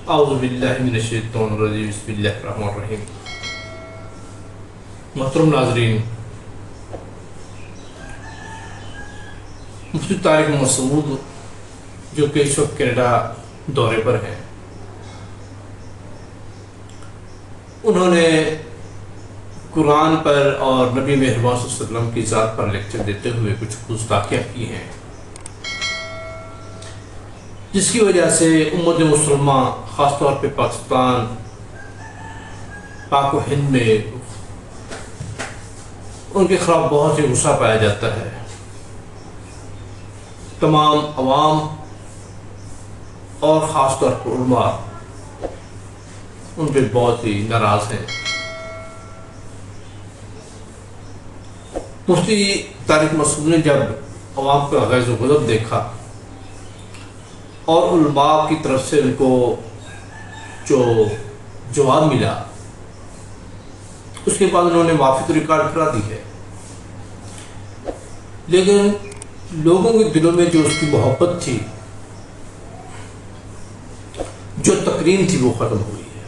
اعوذ باللہ من الشیطان الرجیم بسم اللہ الرحمن الرحیم۔ محترم ناظرین، مفتی طارق مسعود جو کہ اس وقت کینیڈا دورے پر ہیں، انہوں نے قرآن پر اور نبی مہربان صلی اللہ علیہ وسلم کی ذات پر لیکچر دیتے ہوئے کچھ گستاخیاں کی ہیں، جس کی وجہ سے امت مسلمہ خاص طور پہ پاکستان، پاک و ہند میں ان کے خلاف بہت ہی غصہ پایا جاتا ہے۔ تمام عوام اور خاص طور پر علماء ان پہ بہت ہی ناراض ہیں۔ مفتی طارق مسعود نے جب عوام کا غیظ و غضب دیکھا اور علماء کی طرف سے ان کو جو جواب ملا، اس کے بعد انہوں نے معافی تو ریکارڈ کرا دی ہے، لیکن لوگوں کے دلوں میں جو اس کی محبت تھی، جو تکریم تھی، وہ ختم ہوئی ہے۔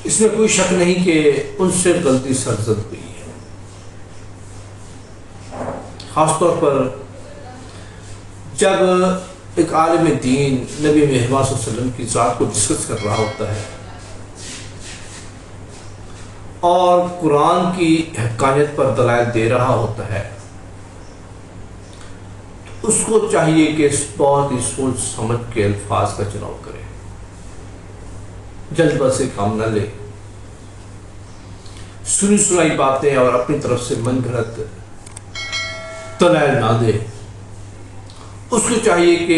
اس میں کوئی شک نہیں کہ ان سے غلطی سرزد ہوئی ہے۔ خاص طور پر جب ایک عالم دین نبی مہربان صلی اللہ علیہ وسلم کی ذات کو ڈسکس کر رہا ہوتا ہے اور قرآن کی حقانیت پر دلائل دے رہا ہوتا ہے، اس کو چاہیے کہ بہت ہی سوچ سمجھ کے الفاظ کا چناؤ کرے، جلد باز سے کام نہ لے، سنی سنائی باتیں اور اپنی طرف سے من گھڑت دلائل نہ دے۔ اس کو چاہیے کہ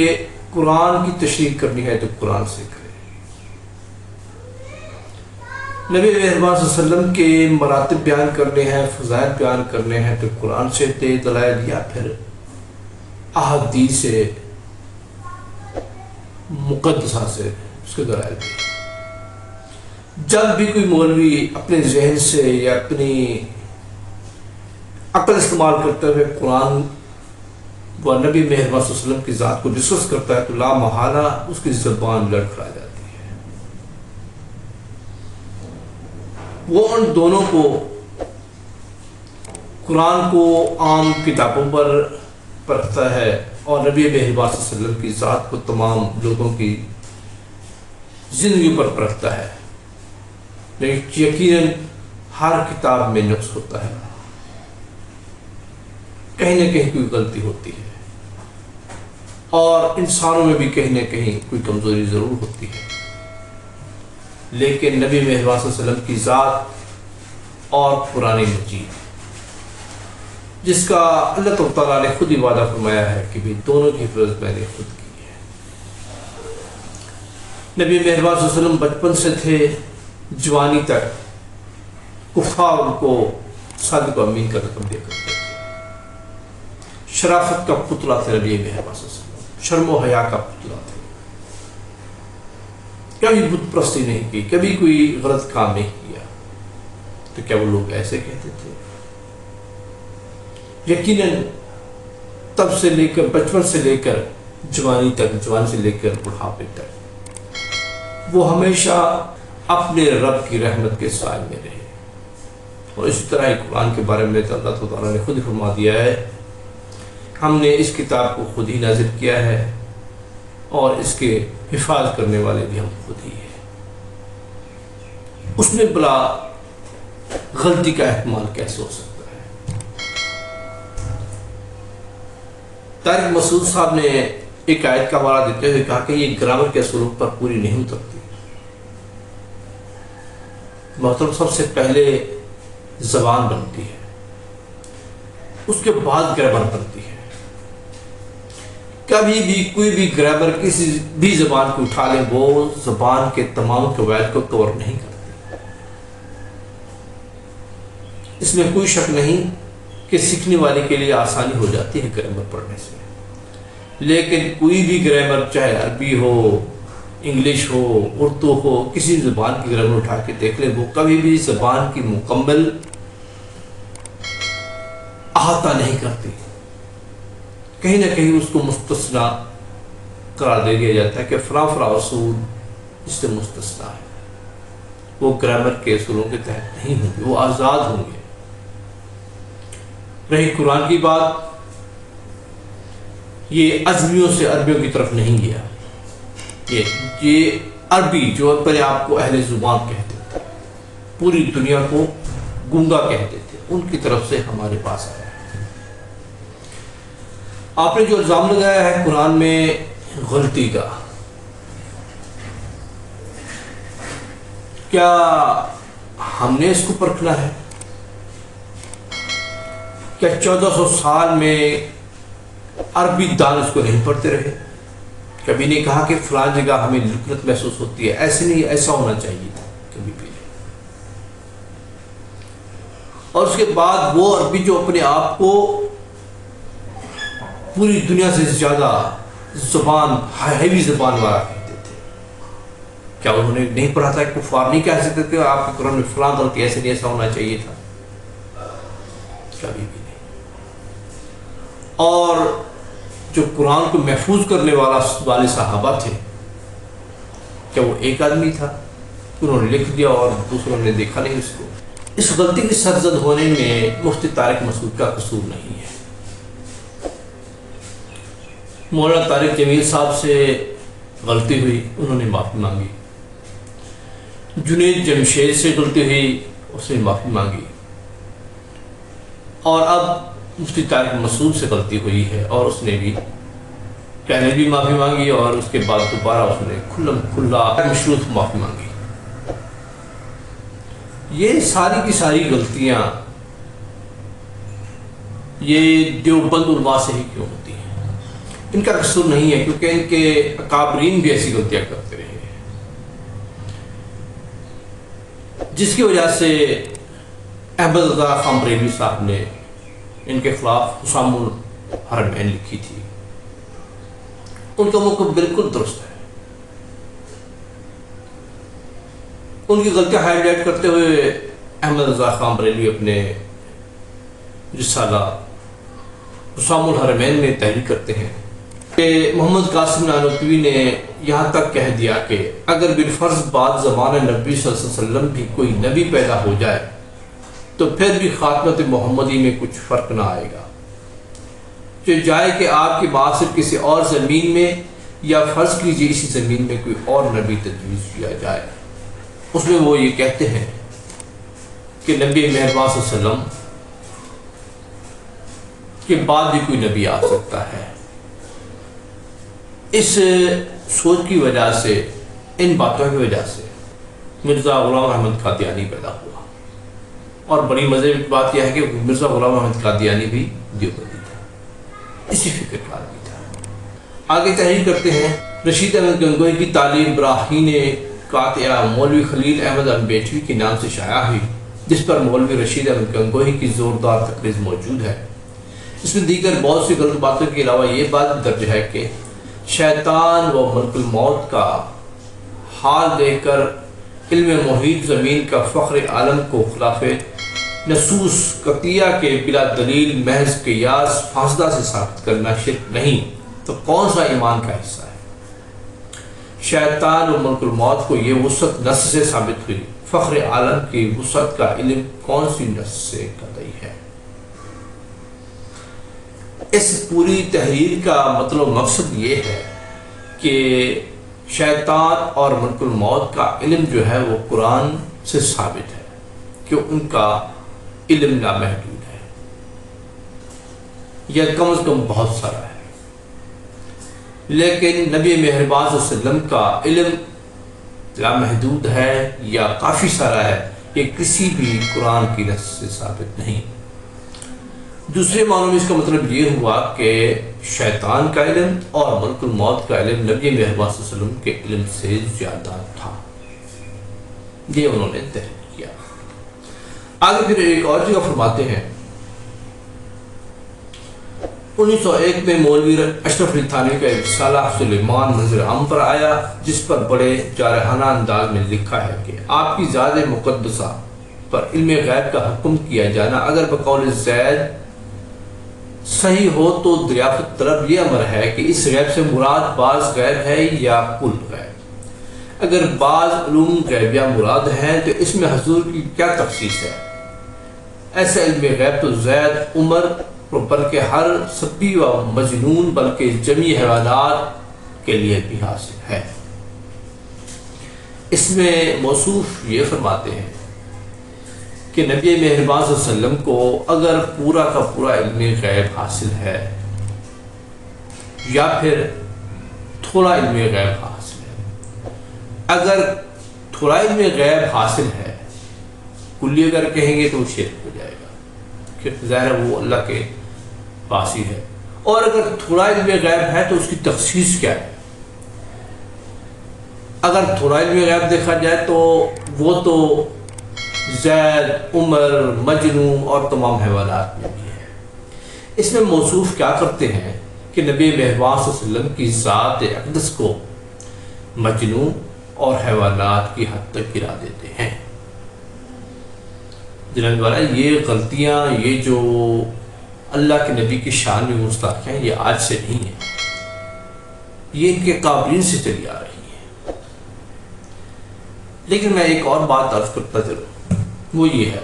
قرآن کی تشریح کرنی ہے تو قرآن سے کرے۔ نبی مہربان صلی اللہ علیہ وسلم کے مراتب بیان کرنے ہیں، فضائل بیان کرنے ہیں تو قرآن سے دے دلائل، یا پھر احادیث مقدسہ سے اس کے دلائل دے۔ جب بھی کوئی مولوی اپنے ذہن سے یا اپنی عقل استعمال کرتے ہوئے قرآن و نبی مہربان صلی اللہ علیہ وسلم کی ذات کو ڈسکس کرتا ہے تو لا محالہ اس کی زبان لڑکھڑا جاتی ہے۔ وہ ان دونوں کو، قرآن کو عام کتابوں پر پرکھتا ہے اور نبی مہربان صلی اللہ علیہ وسلم کی ذات کو تمام لوگوں کی زندگی پر پرکھتا ہے، لیکن یقیناً ہر کتاب میں نقص ہوتا ہے، کہیں نہ کہیں کوئی غلطی ہوتی ہے، اور انسانوں میں بھی کہیں نہ کہیں کوئی کمزوری ضرور ہوتی ہے، لیکن نبی مہربان صلی اللہ علیہ وسلم کی ذات اور قرآن مجید، جس کا اللہ تعالیٰ نے خود ہی وعدہ فرمایا ہے کہ بھی دونوں کی حفاظت میں نے خود کی ہے۔ نبی مہربان صلی اللہ علیہ وسلم بچپن سے تھے جوانی تک کفار ان کو صادق و امین کا رقم دیا کرتے تھے۔ شرافت کا پتلا تھے نبی مہربان صلی اللہ علیہ وسلم، شرم و حیا کا پتلا تھے، کبھی بت پرستی نہیں کی، کبھی کوئی غلط کام نہیں کیا، تو کیا وہ لوگ ایسے کہتے تھے؟ یقیناً تب سے لے کر، بچپن سے لے کر جوانی تک، جوانی سے لے کر بڑھاپے تک وہ ہمیشہ اپنے رب کی رحمت کے سائے میں رہے، اور اسی طرح ہی قرآن کے بارے میں اللہ تعالیٰ نے خود ہی فرما دیا ہے، ہم نے اس کتاب کو خود ہی نازل کیا ہے اور اس کے حفاظت کرنے والے بھی ہم خود ہی ہیں۔ اس میں بلا غلطی کا احتمال کیسے ہو سکتا ہے؟ طارق مسعود صاحب نے ایک آیت کا حوالہ دیتے ہوئے کہا کہ یہ گرامر کے اصولوں پر پوری نہیں اترتی۔ محترم، سب سے پہلے زبان بنتی ہے، اس کے بعد گرامر بنتی ہے۔ کبھی بھی کوئی بھی گرامر کسی بھی زبان کو اٹھا لیں، وہ زبان کے تمام قواعد کو کور نہیں کرتی۔ اس میں کوئی شک نہیں کہ سیکھنے والے کے لیے آسانی ہو جاتی ہے گرامر پڑھنے سے، لیکن کوئی بھی گرامر، چاہے عربی ہو، انگلش ہو، اردو ہو، کسی زبان کی گرامر اٹھا کے دیکھ لیں، وہ کبھی بھی زبان کی مکمل احاطہ نہیں کرتی، کہیں نہ کہیں اس کو مستثنا قرار دے دیا جاتا ہے کہ فلاں فلاں اصول اس سے مستثنا ہے، وہ گرامر کے اصولوں کے تحت نہیں ہوں گے، وہ آزاد ہوں گے۔ رہی قرآن کی بات، یہ عجمیوں سے عربیوں کی طرف نہیں گیا، یہ عربی جو پہلے آپ کو اہل زبان کہتے تھے، پوری دنیا کو گونگا کہتے تھے، ان کی طرف سے ہمارے پاس آیا ہے۔ آپ نے جو الزام لگایا ہے قرآن میں غلطی کا، کیا ہم نے اس کو پرکھنا ہے؟ کیا 1400 سال میں عربی دان اس کو نہیں پڑھتے رہے؟ کبھی نہیں کہا کہ فلاں جگہ ہمیں لکنت محسوس ہوتی ہے، ایسے نہیں، ایسا ہونا چاہیے تھا، کبھی بھی نہیں۔ اور اس کے بعد وہ عربی جو اپنے آپ کو پوری دنیا سے زیادہ زبان، ہیوی زبان والا کہتے تھے، کیا انہوں نے نہیں پڑھا تھا؟ کفار نہیں کہہ سکتے تھے آپ کے قرآن میں فلاں غلطی ایسے نہیں، ایسا ہونا چاہیے تھا؟ کبھی بھی نہیں۔ اور جو قرآن کو محفوظ کرنے والے صحابہ تھے، کیا وہ ایک آدمی تھا؟ انہوں نے لکھ دیا اور دوسروں نے دیکھا نہیں اس کو؟ اس غلطی کے سرزد ہونے میں مفتی طارق مسعود کا قصور نہیں ہے۔ مولانا طارق جمیل صاحب سے غلطی ہوئی، انہوں نے معافی مانگی۔ جنید جمشید سے غلطی ہوئی، اس نے معافی مانگی۔ اور اب مفتی طارق مسعود سے غلطی ہوئی ہے اور اس نے بھی پہلے بھی معافی مانگی، اور اس کے بعد دوبارہ اس نے کھلم کھلا مشروط معافی مانگی۔ یہ ساری کی ساری غلطیاں یہ دیوبند علماء سے ہی کیوں ہوتی ہیں؟ ان کا قصور نہیں ہے، کیونکہ ان کے اکابرین بھی ایسی غلطیاں کرتے رہے ہیں، جس کی وجہ سے احمد رضا خان بریلوی صاحب نے ان کے خلاف حسام الحرمین لکھی تھی۔ ان کا موقف بالکل درست ہے۔ ان کی غلطیاں ہائی لائٹ کرتے ہوئے احمد رضا خان بریلوی اپنے رسالہ حسام الحرمین میں تحریر کرتے ہیں کہ محمد قاسم نانوتوی نے یہاں تک کہہ دیا کہ اگر بالفرض بعد زمانہ نبی صلی اللہ علیہ وسلم بھی کوئی نبی پیدا ہو جائے تو پھر بھی خاتمت محمدی میں کچھ فرق نہ آئے گا، جو جائے کہ آپ کی بات صرف کسی اور زمین میں، یا فرض کیجیے اسی زمین میں کوئی اور نبی تجویز کیا جائے۔ اس میں وہ یہ کہتے ہیں کہ نبی مہربان صلی اللہ علیہ وسلم کے بعد بھی کوئی نبی آ سکتا ہے۔ اس سوچ کی وجہ سے، ان باتوں کی وجہ سے مرزا غلام احمد قادیانی پیدا ہوا، اور بڑی مزے کی بات یہ ہے کہ مرزا غلام احمد قادیانی بھی دیوبندی تھا، اسی فکر کا آدمی تھا۔ آگے تحریر کرتے ہیں، رشید احمد گنگوہی کی تعلیم براہین قاطعہ مولوی خلیل احمد امبیٹوی کے نام سے شائع ہوئی، جس پر مولوی رشید احمد گنگوہی کی زوردار تقریر موجود ہے۔ اس میں دیگر بہت سی غلط باتوں کے علاوہ یہ بات بھی درج ہے کہ شیطان و ملک الموت کا حال دیکھ کر علم محیط زمین کا فخر عالم کو خلاف نصوص قطعیہ کے بلا دلیل محض قیاس فاسدہ سے ثابت کرنا شرک نہیں تو کون سا ایمان کا حصہ ہے؟ شیطان و ملک الموت کو یہ وسعت نص سے ثابت ہوئی، فخر عالم کی وسعت کا علم کون سی نص سے قطعی ہے؟ اس پوری تحریر کا مطلب مقصد یہ ہے کہ شیطان اور ملک الموت کا علم جو ہے وہ قرآن سے ثابت ہے کہ ان کا علم نامحدود ہے، یا کم از کم بہت سارا ہے، لیکن نبی مہربان صلی اللہ علیہ وسلم کا علم لامحدود ہے یا کافی سارا ہے، یہ کسی بھی قرآن کی نص سے ثابت نہیں۔ دوسرے معنوں میں اس کا مطلب یہ ہوا کہ شیطان کا علم اور ملک الموت کا علم نبی مہربان صلی اللہ علیہ وسلم کے علم سے زیادہ تھا، یہ انہوں نے تحریر کیا۔ آگے پھر ایک اور جگہ فرماتے ہیں، 1901 میں مولوی اشرف علی تھانوی کا ایک رسالہ سلیمان منظر عام پر آیا، جس پر بڑے جارحانہ انداز میں لکھا ہے کہ آپ کی ذات مقدسہ پر علم غیب کا حکم کیا جانا اگر بقول زید صحیح ہو تو دریافت طلب یہ امر ہے کہ اس غیب سے مراد بعض غیب ہے یا کل غیب۔ اگر بعض علوم غیبیہ مراد ہیں تو اس میں حضور کی کیا تخصیص ہے؟ ایسا علم غیب تو زید، عمر بلکہ ہر صبی و مجنون بلکہ جمیع حیوانات کے لیے بھی حاصل ہے۔ اس میں موصوف یہ فرماتے ہیں کہ نبی مہربان صلی اللہ علیہ وسلم کو اگر پورا کا پورا علم غیب حاصل ہے یا پھر تھوڑا علم غیب حاصل ہے۔ اگر تھوڑا علم غیب حاصل ہے، کلی اگر کہیں گے تو وہ شرک ہو جائے گا، کہ ظاہر وہ اللہ کے پاس ہی ہے۔ اور اگر تھوڑا علم غیب ہے تو اس کی تخصیص کیا ہے؟ اگر تھوڑا علم غیب دیکھا جائے تو وہ تو زید، عمر، مجنو اور تمام حیوانات میں بھی ہے۔ اس میں موصوف کیا کرتے ہیں کہ نبی مہربان صلی اللہ علیہ وسلم کی ذات اقدس کو مجنو اور حیوانات کی حد تک گرا دیتے ہیں۔ جناب والا، یہ غلطیاں، یہ جو اللہ کے نبی کی شان میں مستحق ہیں، یہ آج سے نہیں ہیں، یہ ان کے قابلین سے چلی آ رہی ہے۔ لیکن میں ایک اور بات عرض کرتا چلوں، وہ یہ ہے،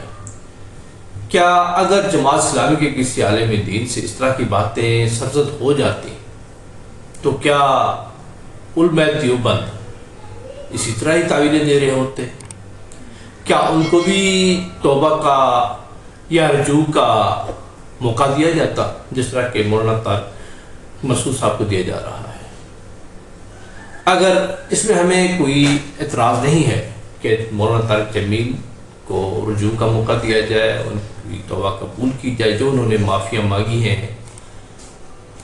کیا اگر جماعت اسلامی کے کسی عالم دین سے اس طرح کی باتیں سرزد ہو جاتی تو کیا علماء دیوبند اسی طرح ہی تعویلیں دے رہے ہوتے؟ کیا ان کو بھی توبہ کا یا رجوع کا موقع دیا جاتا جس طرح کہ مولانا طارق مسعود صاحب کو دیا جا رہا ہے؟ اگر اس میں ہمیں کوئی اعتراض نہیں ہے کہ مولانا طارق جمیل کو رجوع کا موقع دیا جائے، ان کی توبہ قبول کی جائے، جو انہوں نے معافیاں مانگی ہیں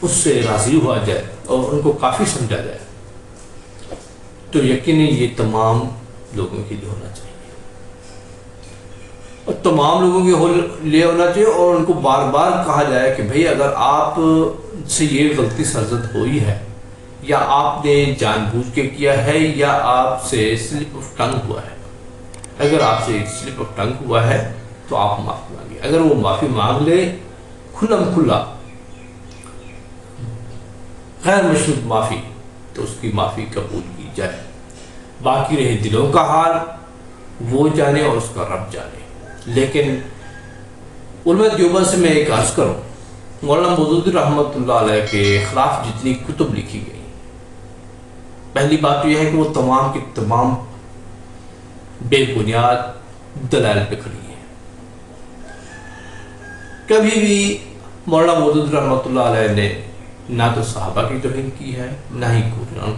اس سے راضی ہوا جائے اور ان کو کافی سمجھا جائے، تو یقیناً یہ تمام لوگوں کے لیے ہونا چاہیے، اور تمام لوگوں کے لیے ہونا چاہیے، اور ان کو بار بار کہا جائے کہ بھئی اگر آپ سے یہ غلطی سرزد ہوئی ہے، یا آپ نے جان بوجھ کے کیا ہے، یا آپ سے سلپ آف ٹنگ ہوا ہے، اگر آپ سے سلپ آف ٹنگ ہوا ہے تو آپ معافی مانگیں۔ اگر وہ معافی مانگ لے کھلم کھلا غیر مشروط معافی، تو اس کی معافی قبول کی جائے۔ باقی رہے دلوں کا حال، وہ جانے اور اس کا رب جانے۔ لیکن علماء دیوبند سے میں ایک عرض کروں، مولانا مودودی رحمۃ اللہ علیہ کے خلاف جتنی کتب لکھی گئی، پہلی بات تو یہ ہے کہ وہ تمام کی تمام بے بنیاد دلائل پہ کھڑی ہیں۔ کبھی بھی مولانا مودودی رحمۃ اللہ علیہ نے نہ تو صحابہ کی توہین کی ہے، نہ ہی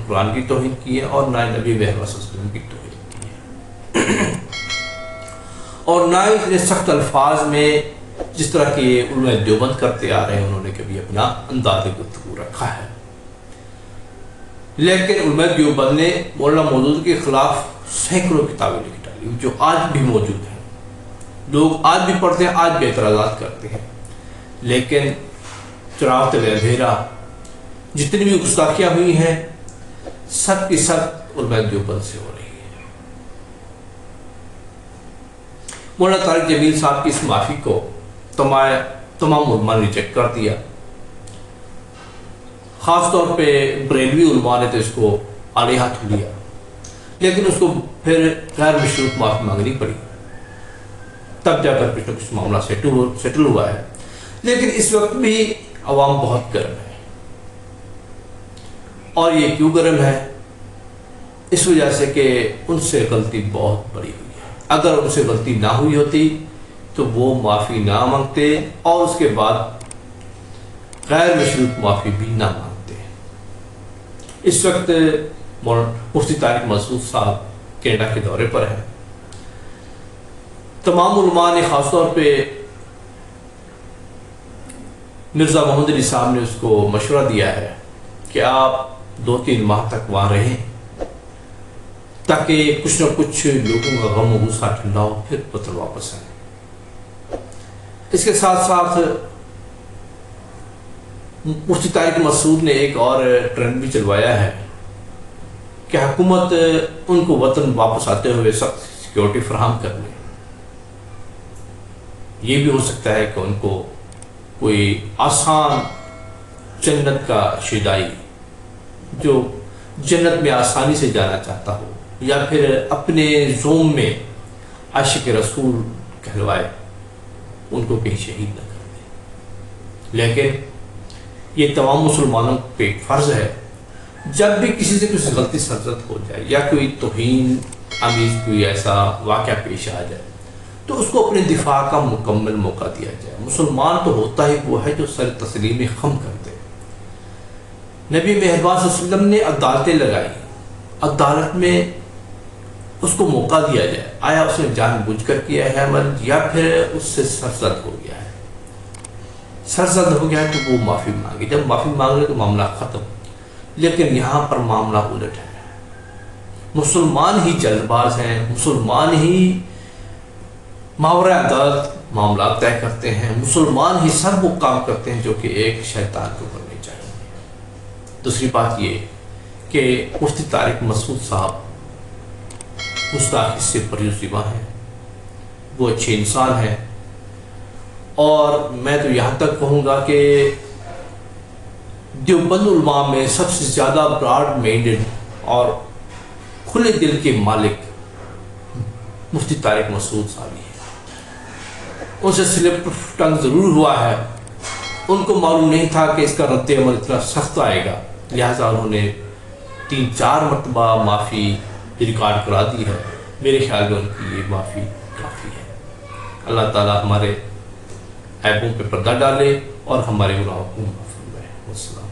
قرآن کی توہین کی ہے، اور نہ ہی نبی محمد صلی اللہ علیہ وسلم کی توہین کی ہے، اور نہ ہی اتنے سخت الفاظ میں جس طرح کے علماء دیوبند کرتے آ رہے ہیں انہوں نے کبھی اپنا انداز گفتگو رکھا ہے۔ لیکن علماء دیوبند نے مولانا مودودی کے خلاف سینکڑوں کتابیں لکھ ڈالی جو آج بھی موجود ہیں، لوگ آج بھی پڑھتے ہیں، آج بھی اعتراضات کرتے ہیں، لیکن چراغ تلے اندھیرا، جتنی بھی گستاخیاں ہوئی ہیں سب کی سب علماء دیوبند سے ہو رہی ہے۔ مولانا طارق جمیل صاحب کی اس معافی کو تمام علماء نے ریجیکٹ کر دیا، خاص طور پہ بریلوی علماء نے تو اس کو آڑے ہاتھ لیا، لیکن اس کو پھر غیر مشروط معافی مانگنی پڑی، تب جا کر کچھ نہ کچھ معاملہ سیٹل ہوا ہے۔ لیکن اس وقت بھی عوام بہت گرم ہے، اور یہ کیوں گرم ہے؟ اس وجہ سے کہ ان سے غلطی بہت بڑی ہوئی ہے۔ اگر ان سے غلطی نہ ہوئی ہوتی تو وہ معافی نہ مانگتے، اور اس کے بعد غیر مشروط معافی بھی نہ مانگتے۔ اس وقت مفتی طارق مسعود صاحب کینیڈا کے دورے پر ہیں۔ تمام علماء نے، خاص طور پہ مرزا محمد علی صاحب نے اس کو مشورہ دیا ہے کہ آپ 2-3 ماہ تک وہاں رہیں تاکہ کچھ نہ کچھ لوگوں کا غم و غصہ ٹھنڈا ہو، پھر وطن واپس آئیں۔ اس کے ساتھ ساتھ مفتی طارق مسعود نے ایک اور ٹرینڈ بھی چلوایا ہے کہ حکومت ان کو وطن واپس آتے ہوئے سخت سیکیورٹی فراہم کر لے۔ یہ بھی ہو سکتا ہے کہ ان کو کوئی آسان جنت کا شیدائی جو جنت میں آسانی سے جانا چاہتا ہو، یا پھر اپنے زوم میں عاشق رسول کہلوائے، ان کو کہیں شہید نہ کر دے۔ لیکن یہ تمام مسلمانوں پہ ایک فرض ہے، جب بھی کسی سے کچھ غلطی سرزد ہو جائے یا کوئی توہین آمیز کوئی ایسا واقعہ پیش آ جائے تو اس کو اپنے دفاع کا مکمل موقع دیا جائے۔ مسلمان تو ہوتا ہی وہ ہے جو سر تسلیم خم کر دے۔ نبی مہربان صلی اللہ علیہ وسلم نے عدالتیں لگائی، عدالت میں اس کو موقع دیا جائے، آیا اس نے جان بوجھ کر کیا ہے عمل یا پھر اس سے سرزد ہو گیا ہے۔ سرزد ہو گیا ہے تو وہ معافی مانگے، جب معافی مانگ لے تو معاملہ ختم۔ لیکن یہاں پر معاملہ الٹ ہے، مسلمان ہی جلد باز ہیں، مسلمان ہی ماورا عدالت معاملات طے کرتے ہیں، مسلمان ہی سب وہ کام کرتے ہیں جو کہ ایک شیطان کو کرنے چاہیے۔ دوسری بات یہ کہ مفتی طارق مسعود صاحب گستاخی سے پرہیزگار ہیں، وہ اچھے انسان ہیں، اور میں تو یہاں تک کہوں گا کہ دیوبند علماء میں سب سے زیادہ براڈ مائنڈڈ اور کھلے دل کے مالک مفتی طارق مسعود صاحب ہیں۔ ان سے سلپ ٹنگ ضرور ہوا ہے، ان کو معلوم نہیں تھا کہ اس کا رد عمل اتنا سخت آئے گا، لہٰذا انہوں نے 3-4 مرتبہ معافی ریکارڈ کرا دی ہے۔ میرے خیال میں ان کی یہ معافی کافی ہے۔ اللہ تعالیٰ ہمارے عیبوں پہ پردہ ڈالے اور ہمارے گناہوں کو معاف فرمائے۔ والسلام۔